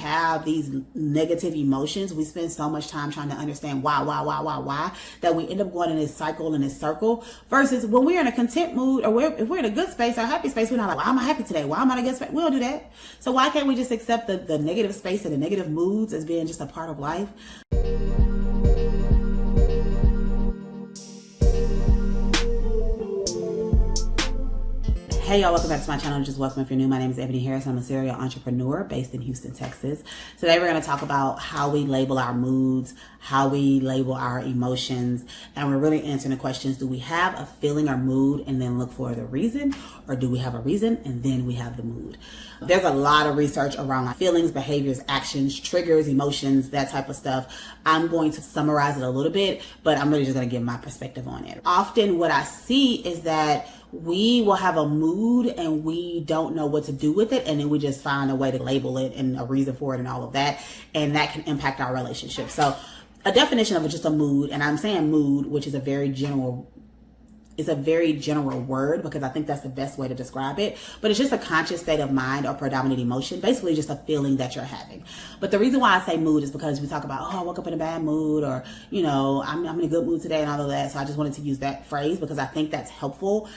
have these negative emotions, we spend so much time trying to understand why, that we end up going in this cycle and this circle. Versus when we're in a content mood, or if we're in a good space or happy space, we're not like, why am I happy today? Why am I in a good space? We don't do that. So why can't we just accept the negative space and the negative moods as being just a part of life? Hey y'all, welcome back to my channel. Just welcome if you're new. My name is Eboni Harris. I'm a serial entrepreneur based in Houston, Texas. Today we're going to talk about how we label our moods, how we label our emotions, and we're really answering the questions: do we have a feeling or mood and then look for the reason, or do we have a reason and then we have the mood? There's a lot of research around like feelings, behaviors, actions, triggers, emotions, that type of stuff. I'm going to summarize it a little bit, but I'm really just going to give my perspective on it. Often what I see is that we will have a mood and we don't know what to do with it, and then we just find a way to label it and a reason for it and all of that, and that can impact our relationship. So a definition of it, just a mood, and I'm saying mood, which is a very general word because I think that's the best way to describe it, but it's just a conscious state of mind or predominant emotion, basically just a feeling that you're having. But the reason why I say mood is because we talk about, oh, I woke up in a bad mood, or, you know, I'm in a good mood today and all of that. So I just wanted to use that phrase because I think that's helpful.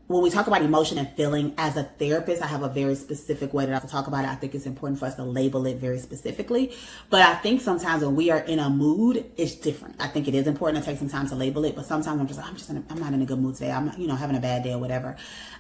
When we talk about emotion and feeling, as a therapist, I have a very specific way that I have to talk about it. I think it's important for us to label it very specifically. But I think sometimes when we are in a mood, it's different. I think it is important to take some time to label it. But sometimes I'm just like, I'm not in a good mood today. I'm, having a bad day or whatever.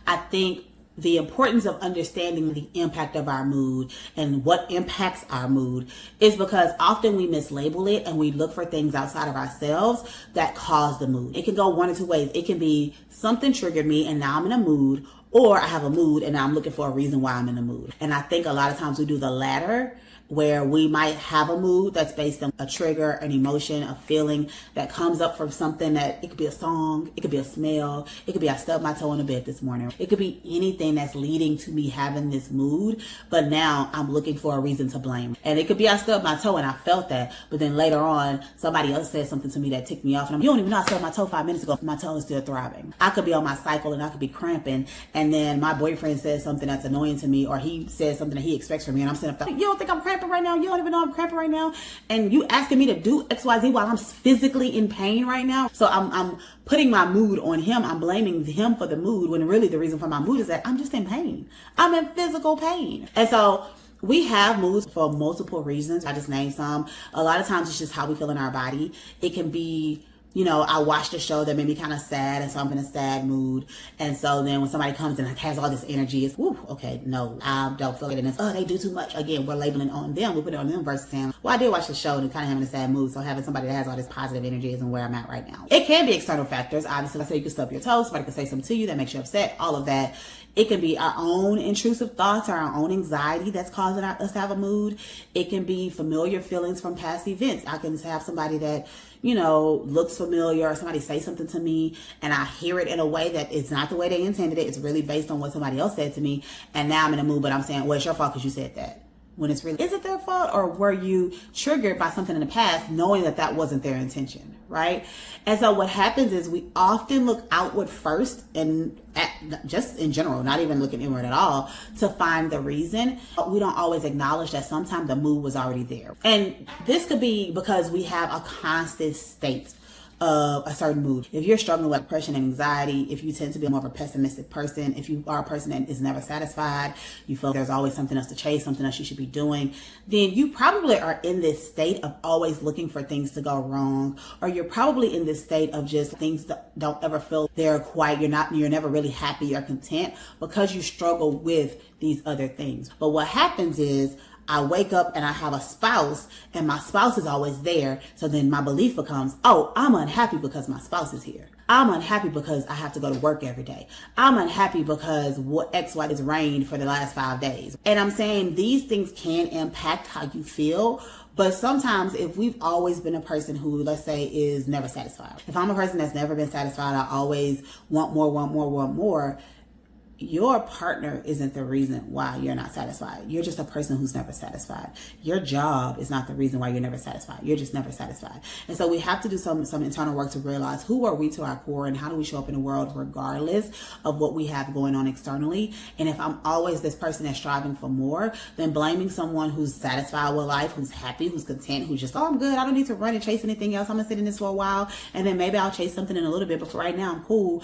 I think the importance of understanding the impact of our mood and what impacts our mood is because often we mislabel it and we look for things outside of ourselves that cause the mood. It can go one or two ways. It can be something triggered me and now I'm in a mood, or I have a mood and now I'm looking for a reason why I'm in a mood. And I think a lot of times we do the latter, where we might have a mood that's based on a trigger, an emotion, a feeling that comes up from something that it could be a song, it could be a smell, it could be I stubbed my toe in the bed this morning. It could be anything that's leading to me having this mood, but now I'm looking for a reason to blame. And it could be I stubbed my toe and I felt that, but then later on, somebody else said something to me that ticked me off. And you don't even know I stubbed my toe 5 minutes ago. My toe is still throbbing. I could be on my cycle and I could be cramping, and then my boyfriend says something that's annoying to me, or he says something that he expects from me, and I'm sitting up there, you don't think I'm cramping right now? You don't even know I'm cramping right now, and you asking me to do XYZ while I'm physically in pain right now. So I'm putting my mood on him. I'm blaming him for the mood, when really the reason for my mood is that I'm just in pain. I'm in physical pain. And so we have moods for multiple reasons. I just named some. A lot of times it's just how we feel in our body. It can be, I watched a show that made me kind of sad, and so I'm in a sad mood. And so then when somebody comes in and has all this energy, it's, woo, okay, no, I don't feel it. And it's, oh, they do too much. Again, we're labeling on them. We put it on them versus saying, well, I did watch the show and kind of having a sad mood. So having somebody that has all this positive energy isn't where I'm at right now. It can be external factors. Obviously, let's say you can stub your toe. Somebody can say something to you that makes you upset. All of that. It can be our own intrusive thoughts or our own anxiety that's causing us to have a mood. It can be familiar feelings from past events. I can have somebody that, looks familiar, or somebody say something to me and I hear it in a way that it's not the way they intended it. It's really based on what somebody else said to me. And now I'm in a mood, but I'm saying, well, it's your fault because you said that. When it's really, is it their fault, or were you triggered by something in the past knowing that that wasn't their intention, right? And so what happens is we often look outward first, and just in general, not even looking inward at all, to find the reason. We don't always acknowledge that sometimes the mood was already there. And this could be because we have a constant state of a certain mood. If you're struggling with depression and anxiety, if you tend to be more of a pessimistic person, if you are a person that is never satisfied, you feel there's always something else to chase, something else you should be doing, then you probably are in this state of always looking for things to go wrong, or you're probably in this state of just things that don't ever feel they're quite, you're never really happy or content because you struggle with these other things. But what happens is, I wake up and I have a spouse, and my spouse is always there. So then my belief becomes, oh, I'm unhappy because my spouse is here. I'm unhappy because I have to go to work every day. I'm unhappy because what XY has rained for the last 5 days. And I'm saying these things can impact how you feel. But sometimes if we've always been a person who, let's say, is never satisfied. If I'm a person that's never been satisfied, I always want more, your partner isn't the reason why you're not satisfied. You're just a person who's never satisfied. Your job is not the reason why you're never satisfied. You're just never satisfied. And so we have to do some internal work to realize who are we to our core and how do we show up in the world regardless of what we have going on externally. And if I'm always this person that's striving for more, then blaming someone who's satisfied with life, who's happy, who's content, who's just, oh, I'm good. I don't need to run and chase anything else. I'm going to sit in this for a while. And then maybe I'll chase something in a little bit. But for right now, I'm cool.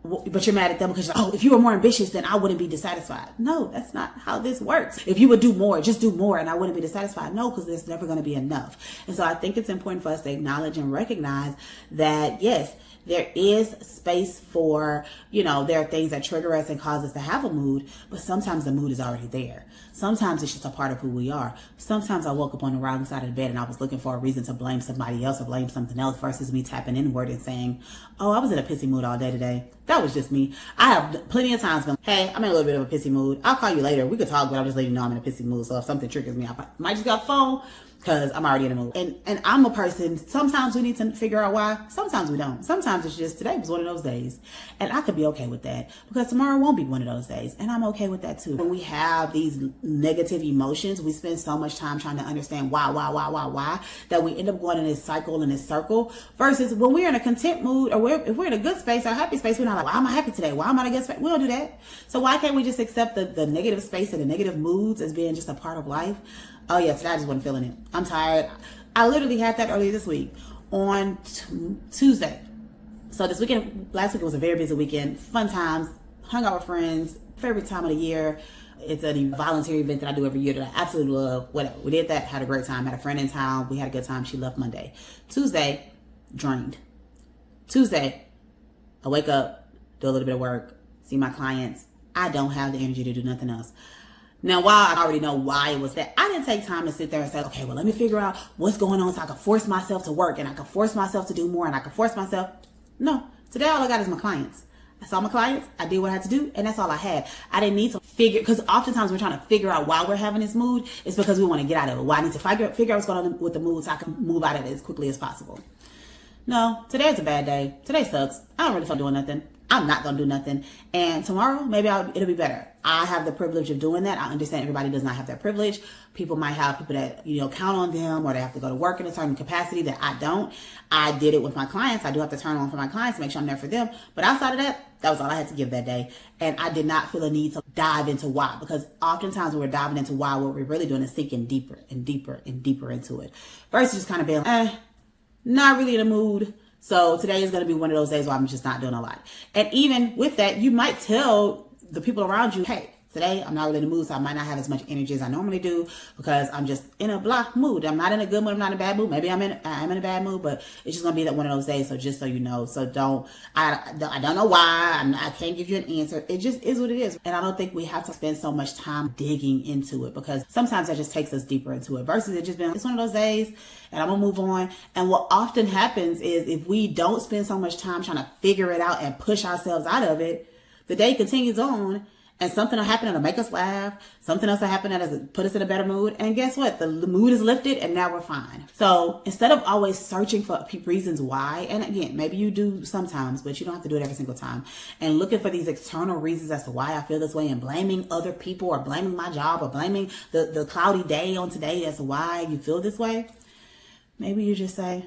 But you're mad at them because you're like, oh, if you were more ambitious, then I wouldn't be dissatisfied. No, that's not how this works. If you would do more, just do more and I wouldn't be dissatisfied. No, because there's never going to be enough. And so I think it's important for us to acknowledge and recognize that, yes, there is space for, there are things that trigger us and cause us to have a mood, but sometimes the mood is already there. Sometimes it's just a part of who we are. Sometimes I woke up on the wrong side of the bed and I was looking for a reason to blame somebody else or blame something else versus me tapping inward and saying, oh, I was in a pissy mood all day today. That was just me. I have plenty of times been, hey, I'm in a little bit of a pissy mood. I'll call you later. We could talk, but I'm just letting you know I'm in a pissy mood. So if something triggers me, I might just get a phone because I'm already in a mood. And I'm a person, sometimes we need to figure out why. Sometimes we don't. Sometimes it's just today was one of those days. And I could be okay with that because tomorrow won't be one of those days. And I'm okay with that too. When we have these negative emotions, we spend so much time trying to understand why, that we end up going in this cycle and this circle. Versus when we're in a content mood or if we're in a good space or happy space, we're not like, why am I happy today? Why am I in a good space? We don't do that. So why can't we just accept the negative space and the negative moods as being just a part of life? Oh yeah, today I just wasn't feeling it. I'm tired. I literally had that earlier this week on Tuesday. So this weekend, last week was a very busy weekend. Fun times, hung out with friends, favorite time of the year. It's a voluntary event that I do every year that I absolutely love. Whatever. We did that, had a great time, had a friend in town. We had a good time. She left Monday. Tuesday, drained. Tuesday, I wake up, do a little bit of work, see my clients. I don't have the energy to do nothing else. Now, while I already know why it was that, I didn't take time to sit there and say, okay, well, let me figure out what's going on so I can force myself to work and I can force myself to do more and I can force myself. No, today all I got is my clients. I saw my clients, I did what I had to do, and that's all I had. I didn't need to figure, because oftentimes we're trying to figure out why we're having this mood. It's because we want to get out of it. Why I need to figure out what's going on with the mood so I can move out of it as quickly as possible. No, today's a bad day. Today sucks. I don't really feel doing nothing. I'm not going to do nothing. And tomorrow, maybe it'll be better. I have the privilege of doing that. I understand everybody does not have that privilege. People might have people that, count on them or they have to go to work in a certain capacity that I don't. I did it with my clients. I do have to turn on for my clients to make sure I'm there for them. But outside of that, that was all I had to give that day. And I did not feel a need to dive into why, because oftentimes when we're diving into why, what we're really doing is sinking deeper and deeper and deeper into it versus just kind of being, not really in a mood. So today is going to be one of those days where I'm just not doing a lot. And even with that, you might tell the people around you, hey, today I'm not really in the mood, so I might not have as much energy as I normally do because I'm just in a block mood. I'm not in a good mood. I'm not in a bad mood. Maybe I'm in a bad mood, but it's just going to be that one of those days. So just so you know, so I don't know why. I can't give you an answer. It just is what it is. And I don't think we have to spend so much time digging into it because sometimes that just takes us deeper into it versus it just being, it's one of those days and I'm going to move on. And what often happens is if we don't spend so much time trying to figure it out and push ourselves out of it, the day continues on. And something will happen that'll make us laugh. Something else will happen that'll put us in a better mood. And guess what? The mood is lifted and now we're fine. So instead of always searching for reasons why, and again, maybe you do sometimes, but you don't have to do it every single time. And looking for these external reasons as to why I feel this way and blaming other people or blaming my job or blaming the cloudy day on today as to why you feel this way. Maybe you just say,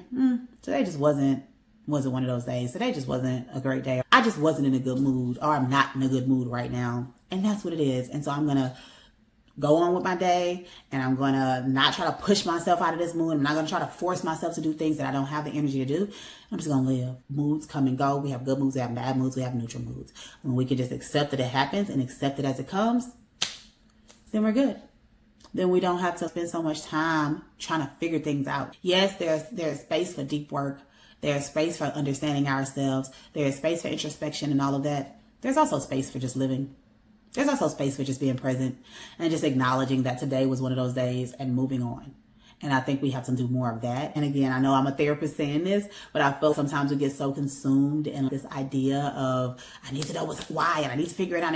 today just wasn't one of those days. Today just wasn't a great day. I just wasn't in a good mood or I'm not in a good mood right now. And that's what it is. And so I'm going to go on with my day and I'm going to not try to push myself out of this mood. I'm not going to try to force myself to do things that I don't have the energy to do. I'm just going to live. Moods come and go. We have good moods. We have bad moods. We have neutral moods. When we can just accept that it happens and accept it as it comes, then we're good. Then we don't have to spend so much time trying to figure things out. Yes, there's space for deep work. There's space for understanding ourselves. There's space for introspection and all of that. There's also space for just living. There's also space for just being present and just acknowledging that today was one of those days and moving on. And I think we have to do more of that. And again, I know I'm a therapist saying this, but I feel sometimes we get so consumed in this idea of, I need to know why and I need to figure it out.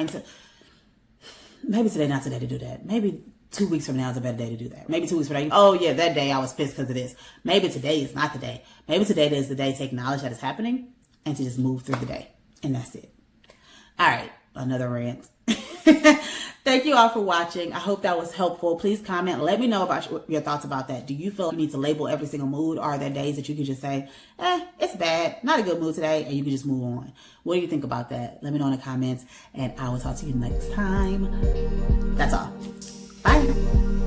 Maybe today, not today to do that. Maybe 2 weeks from now is a better day to do that. Maybe 2 weeks from now, oh yeah, that day I was pissed because of this. Maybe today is not the day. Maybe today is the day to acknowledge that it's happening and to just move through the day. And that's it. All right. another rant. Thank you all for watching. I hope that was helpful. Please comment. Let me know about your thoughts about that. Do you feel you need to label every single mood? Or are there days that you can just say, it's bad, not a good mood today, and you can just move on? What do you think about that? Let me know in the comments, and I will talk to you next time. That's all. Bye.